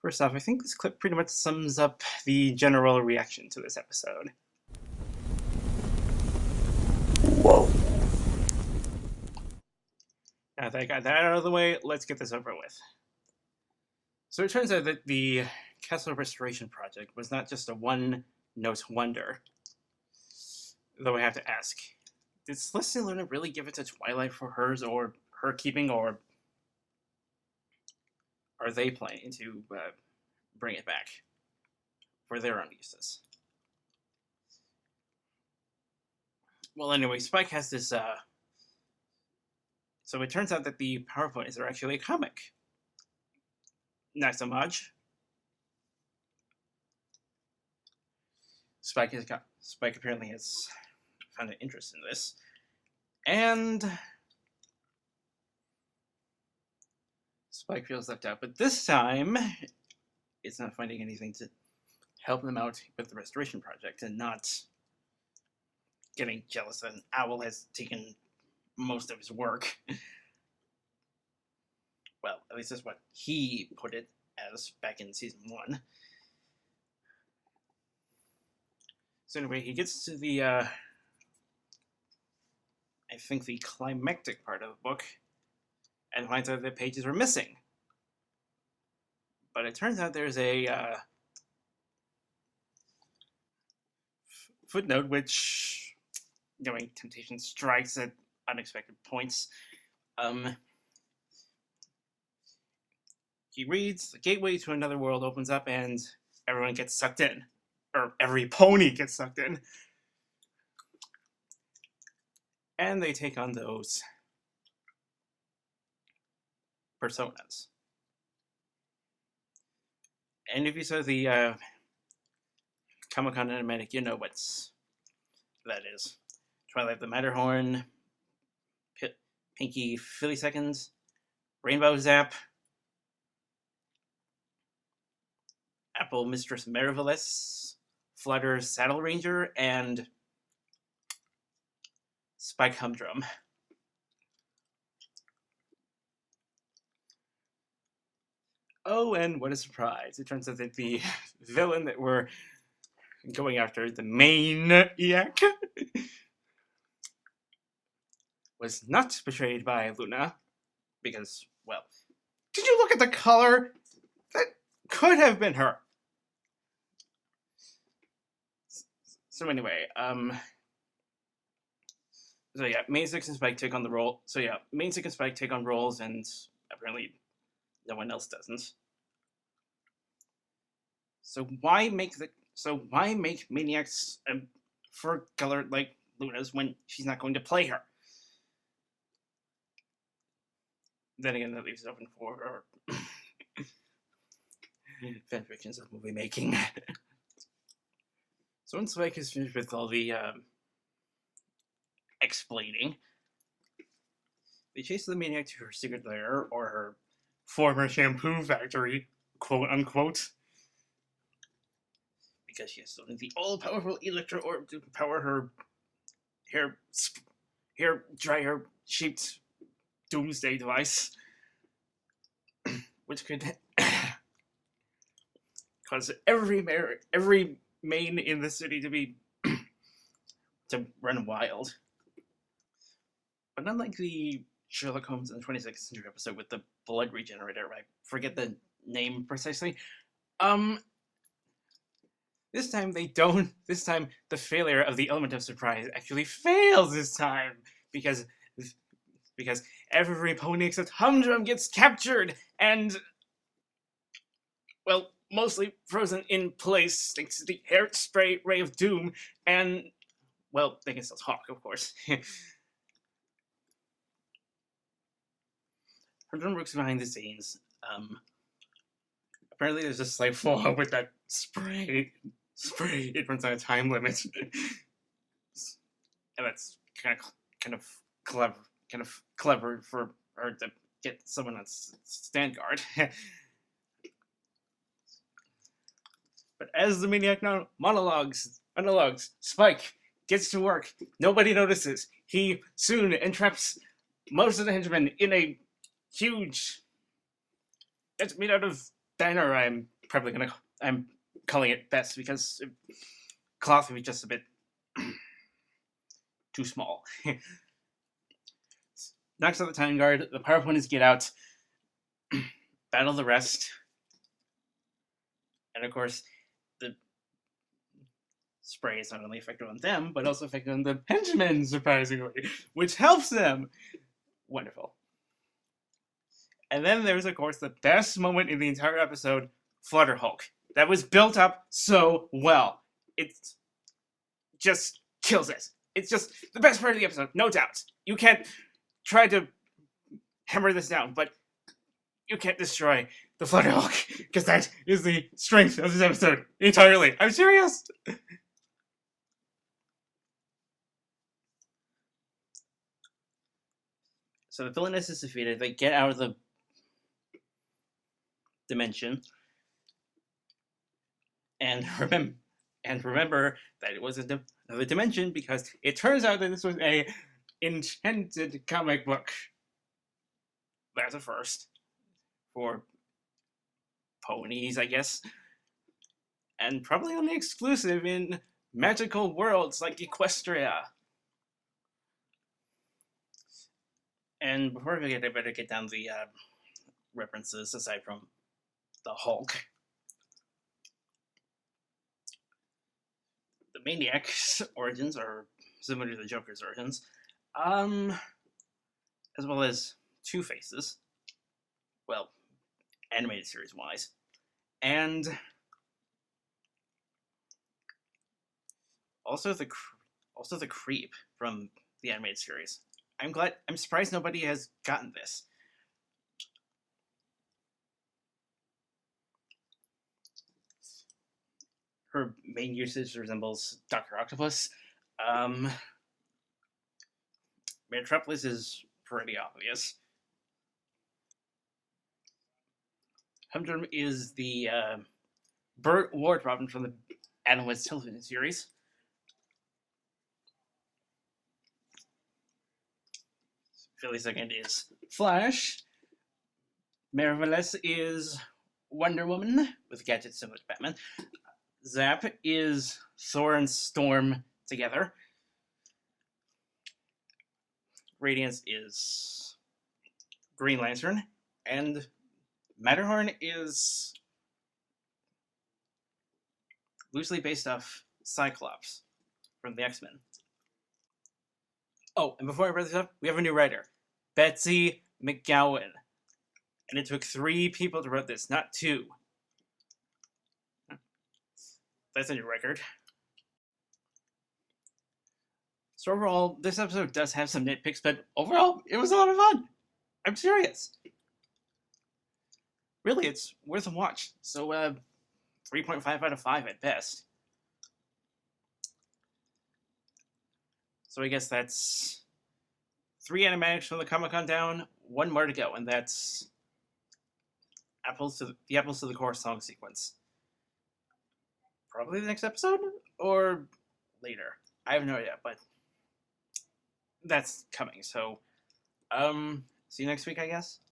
First off, I think this clip pretty much sums up the general reaction to this episode. Whoa. Now that I got that out of the way, let's get this over with. So it turns out that the Castle Restoration Project was not just a one-note wonder. Though I have to ask, did Celestia Luna really give it to Twilight for hers or her keeping, or are they planning to bring it back for their own uses? Well, anyway, Spike has this, so it turns out that the PowerPoints are actually a comic. Nice homage. Spike apparently has found an interest in this. And Spike feels left out, but this time it's not finding anything to help them out with the restoration project and not getting jealous that an owl has taken most of his work. Well, at least that's what he put it as back in season 1. So anyway, he gets to the, I think the climactic part of the book, and finds out that pages are missing. But it turns out there's a footnote which, knowing temptation strikes at unexpected points. He reads, the gateway to another world opens up and everyone gets sucked in. Or every pony gets sucked in. And they take on those personas. And if you saw the Comic-Con animatic, you know what's that is. Twilight the Matterhorn, Pinky Philly Seconds, Rainbow Zap, Apple Mistress Marvelous, Flutter Saddle Ranger, and Spike Humdrum. Oh, and what a surprise. It turns out that the villain that we're going after, the maniac, was not betrayed by Luna. Because, well, did you look at the color? That could have been her. So anyway, so yeah, Main Six and Spike take on the role. So yeah, Main Six and Spike take on roles, and apparently no one else doesn't. So why make maniacs fur color like Luna's when she's not going to play her? Then again, that leaves it open for fanfictions of movie making. So once Spike is finished with all the explaining, they chase the maniac to her secret lair, or her former shampoo factory, quote unquote, because she has stolen the all-powerful Electro Orb to power her hair dryer shaped doomsday device, which could cause every main in the city to be to run wild. But unlike the Sherlock Holmes in the 26th century episode with the blood regenerator, I forget the name precisely. This time they don't. This time the failure of the element of surprise actually fails this time because every pony except Humdrum gets captured and, well, mostly frozen in place thanks to the hairspray ray of doom, and, well, they can still talk, of course. Humdrum works behind the scenes. Apparently there's a slight flaw with that spray. It runs on a time limit. And that's kind of clever for her to get someone on stand guard. But as the maniac monologues, Spike gets to work. Nobody notices. He soon entraps most of the henchmen in a huge... It's made out of dynamite, probably gonna. I'm calling it best because cloth would be just a bit too small. Knocks out the time guard. The power ponies get out, battle the rest, and of course, the spray is not only effective on them, but also effective on the henchmen, surprisingly, which helps them. Wonderful. And then there's, of course, the best moment in the entire episode, Flutter Hulk. That was built up so well. It just kills it. It's just the best part of the episode, no doubt. You can't try to hammer this down, but you can't destroy the Flutter Hulk, because that is the strength of this episode entirely. I'm serious! So the villainess is defeated. They get out of the dimension, and remember that it was another dimension because it turns out that this was a enchanted comic book. That's a first for Ponies, I guess, and probably only exclusive in magical worlds like Equestria. And before we get, I better get down the references aside from the Hulk. The Maniac's origins are similar to the Joker's origins, as well as Two-Face's. Well, animated series-wise, and also the Creep from the animated series. I'm surprised nobody has gotten this. Her main usage resembles Dr. Octopus. Metropolis is pretty obvious. Humdrum is the Burt Ward Robin from the Animals television series. Philly Second is Flash. Marvelous is Wonder Woman with gadgets similar to Batman. Zap is Thor and Storm together. Radiance is Green Lantern. And Matterhorn is loosely based off Cyclops from the X-Men. Oh, and before I wrap this up, we have a new writer, Betsy McGowan. And it took 3 people to write this, not 2. That's a new record. So overall, this episode does have some nitpicks, but overall, it was a lot of fun. I'm serious. Really, it's worth a watch. So, 3.5 out of 5 at best. So I guess that's 3 animatics from the Comic-Con down, 1 more to go, and that's the Apples to the Core song sequence. Probably the next episode? Or later. I have no idea, but that's coming. So, see you next week, I guess?